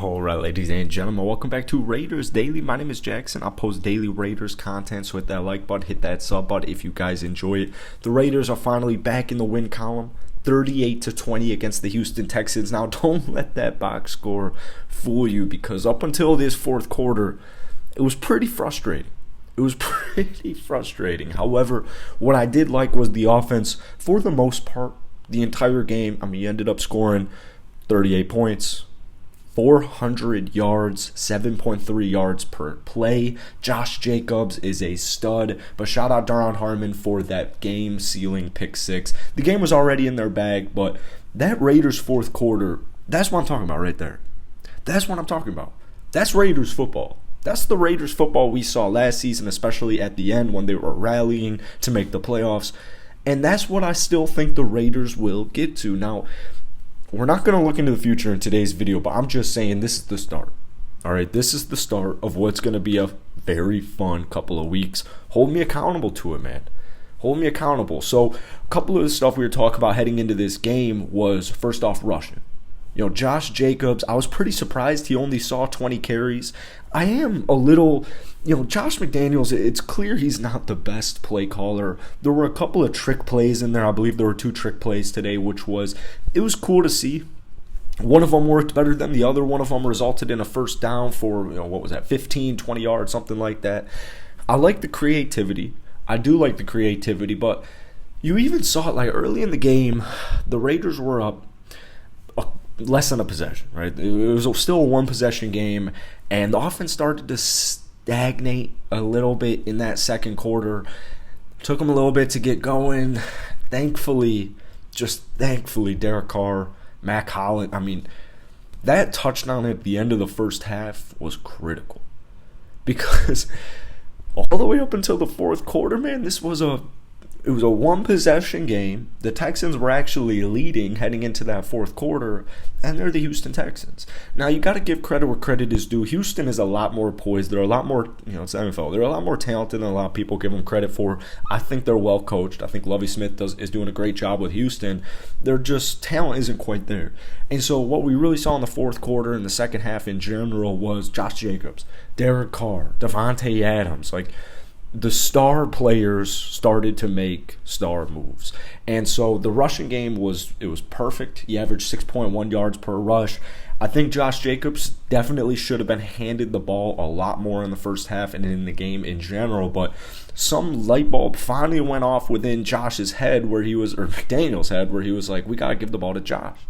All right, ladies and gentlemen, welcome back to Raiders Daily. My name is Jackson. I post daily Raiders content, so hit that like button, hit that sub button if you guys enjoy it. The Raiders are finally back in the win column, 38-20 against the Houston Texans. Now, don't let that box score fool you, because up until this fourth quarter, it was pretty frustrating. However, what I did like was the offense, for the most part, the entire game. I mean, you ended up scoring 38 points. 400 yards, 7.3 yards per play. Josh Jacobs is a stud, but shout out Daron Harmon for that game-sealing pick six. The game was already in their bag, but that Raiders fourth quarter, that's what I'm talking about right there. That's what I'm talking about. That's Raiders football. That's the Raiders football we saw last season, especially at the end when they were rallying to make the playoffs. And that's what I still think the Raiders will get to. Now, we're not going to look into the future in today's video, but I'm just saying this is the start. All right, this is the start of what's going to be a very fun couple of weeks. Hold me accountable to it, man. Hold me accountable. So a couple of the stuff we were talking about heading into this game was, first off, rushing. Josh Jacobs, I was pretty surprised he only saw 20 carries. I am a little, Josh McDaniels, it's clear he's not the best play caller. There were a couple of trick plays in there. I believe there were 2 trick plays today, it was cool to see. One of them worked better than the other. One of them resulted in a first down for, 15, 20 yards, something like that. I like the creativity. I do like the creativity, but you even saw it like early in the game, the Raiders were up less than a possession, right? It was still a one-possession game, and the offense started to stagnate a little bit in that second quarter. Took them a little bit to get going. Thankfully, Derek Carr, Mack Hollins, that touchdown at the end of the first half was critical. Because all the way up until the fourth quarter, man, it was a one-possession game. The Texans were actually leading heading into that fourth quarter, and they're the Houston Texans. Now, you got to give credit where credit is due. Houston is a lot more poised. They're a lot more, it's NFL. They're a lot more talented than a lot of people give them credit for. I think they're well coached. I think Lovie Smith is doing a great job with Houston. Talent isn't quite there. And so what we really saw in the fourth quarter and the second half in general was Josh Jacobs, Derek Carr, Davante Adams, the star players started to make star moves. And so the rushing game was perfect. He averaged 6.1 yards per rush. I think Josh Jacobs definitely should have been handed the ball a lot more in the first half and in the game in general, but some light bulb finally went off within Josh's head or McDaniel's head, where he was like, we got to give the ball to Josh.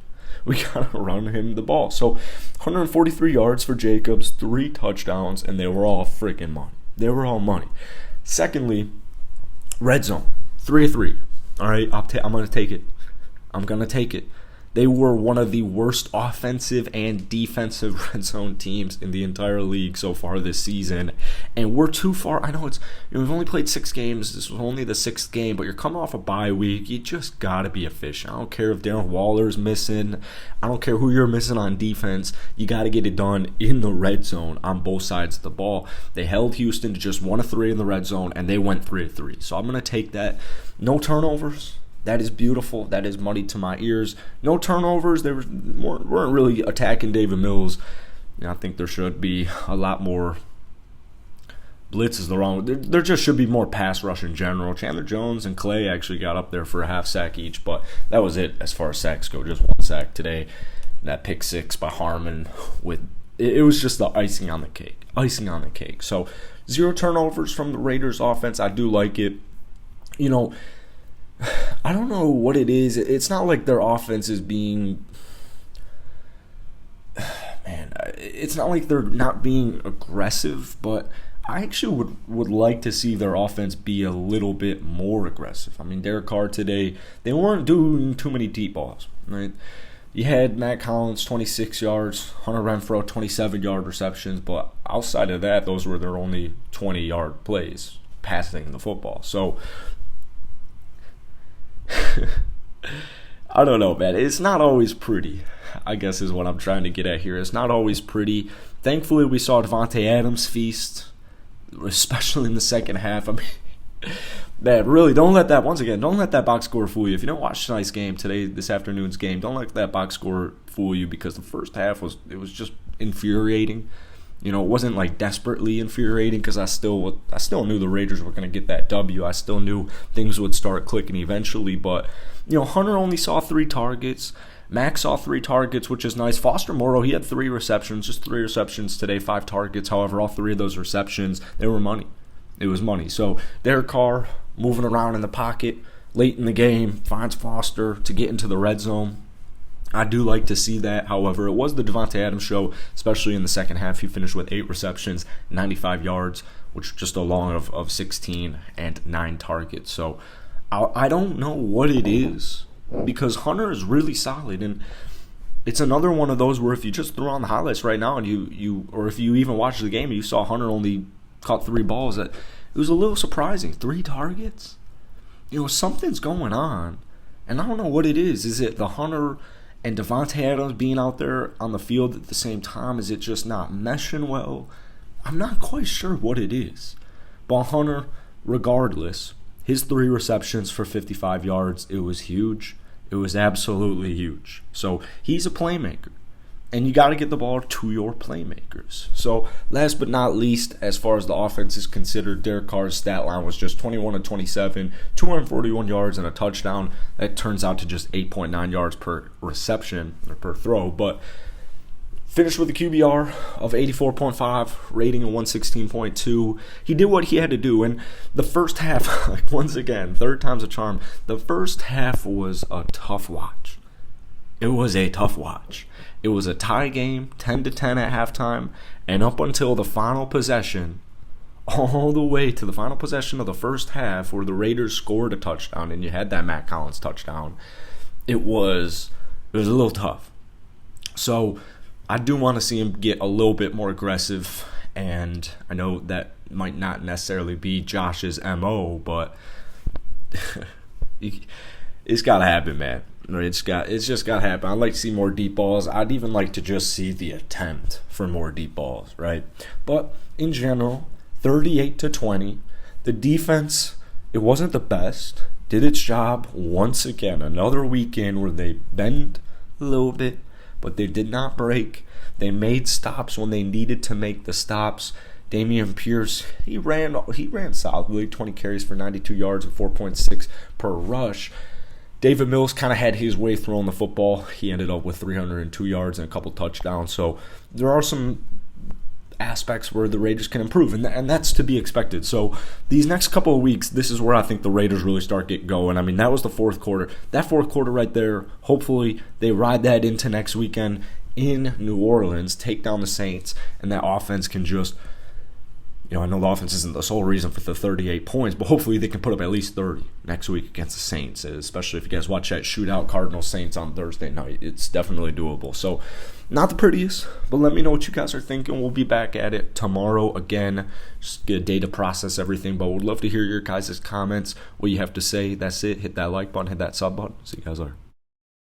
We got to run him the ball. So 143 yards for Jacobs, 3 touchdowns, and they were all freaking money. They were all money. Secondly, red zone, 3 of 3. All right, I'm going to take it. I'm going to take it. They were one of the worst offensive and defensive red zone teams in the entire league so far this season. And we're too far. I know we've only played 6 games. This was only the 6th game, but you're coming off a bye week. You just got to be efficient. I don't care if Darren Waller's missing. I don't care who you're missing on defense. You got to get it done in the red zone on both sides of the ball. They held Houston to just 1 of 3 in the red zone, and they went 3 of 3. So I'm going to take that. No turnovers. That is beautiful. That is money to my ears. No turnovers. They weren't really attacking David Mills. I think there should be a lot more blitz is the wrong. There just should be more pass rush in general. Chandler Jones and Clay actually got up there for a half sack each, but that was it as far as sacks go. Just 1 sack today. That pick 6 by Harmon. It was just the icing on the cake. Icing on the cake. So 0 turnovers from the Raiders offense. I do like it. I don't know what it is. It's not like their offense is being... Man, it's not like they're not being aggressive, but I actually would like to see their offense be a little bit more aggressive. Derek Carr today, they weren't doing too many deep balls, right? You had Mack Hollins, 26 yards, Hunter Renfrow, 27-yard receptions, but outside of that, those were their only 20-yard plays passing the football. So... I don't know, man. It's not always pretty, I guess is what I'm trying to get at here. It's not always pretty. Thankfully, we saw Davante Adams feast, especially in the second half. Man, really, don't let that box score fool you. If you don't watch tonight's game, this afternoon's game, don't let that box score fool you, because the first half was just infuriating. You know, it wasn't like desperately infuriating because I still knew the Raiders were going to get that W. I still knew things would start clicking eventually. But, you know, Hunter only saw 3 targets. Max saw 3 targets, which is nice. Foster Moreau, he had 3 receptions, just 3 receptions today, 5 targets. However, all 3 of those receptions, they were money. It was money. So Derek Carr moving around in the pocket late in the game, finds Foster to get into the red zone. I do like to see that. However, it was the Davante Adams show, especially in the second half. He finished with 8 receptions, 95 yards, which just a long of 16 and 9 targets. So I don't know what it is because Hunter is really solid. And it's another one of those where if you just throw on the highlights right now and or if you even watch the game and you saw Hunter only caught 3 balls, it was a little surprising. 3 targets? You know, something's going on. And I don't know what it is. Is it the Hunter and Davante Adams being out there on the field at the same time? Is it just not meshing well? I'm not quite sure what it is. But Hunter, regardless, his 3 receptions for 55 yards, it was huge. It was absolutely huge. So he's a playmaker. And you got to get the ball to your playmakers. So last but not least, as far as the offense is considered, Derek Carr's stat line was just 21 of 27, 241 yards and a touchdown. That turns out to just 8.9 yards per reception or per throw. But finished with a QBR of 84.5, rating of 116.2. He did what he had to do. And the first half, like once again, third time's a charm, the first half was a tough watch. It was a tough watch. It was a tie game, 10-10 at halftime, and up until the final possession, all the way to the final possession of the first half where the Raiders scored a touchdown and you had that Matt Collins touchdown, it was a little tough. So I do want to see him get a little bit more aggressive, and I know that might not necessarily be Josh's MO, but it's got to happen, man. It's just got to happen. I'd like to see more deep balls. I'd even like to just see the attempt for more deep balls, right? But in general, 38-20. The defense, it wasn't the best. Did its job once again. Another weekend where they bend a little bit, but they did not break. They made stops when they needed to make the stops. Dameon Pierce, he ran solidly, 20 carries for 92 yards and 4.6 per rush. David Mills kind of had his way throwing the football. He ended up with 302 yards and a couple touchdowns. So there are some aspects where the Raiders can improve, and that's to be expected. So these next couple of weeks, this is where I think the Raiders really start getting going. I mean, that was the fourth quarter. That fourth quarter right there, hopefully they ride that into next weekend in New Orleans, take down the Saints, and that offense can just, I know the offense isn't the sole reason for the 38 points, but hopefully they can put up at least 30 next week against the Saints, especially if you guys watch that shootout Cardinals-Saints on Thursday night. It's definitely doable. So not the prettiest, but let me know what you guys are thinking. We'll be back at it tomorrow again. Just get a day to process everything, but would love to hear your guys' comments, what you have to say. That's it. Hit that like button, hit that sub button. See you guys later.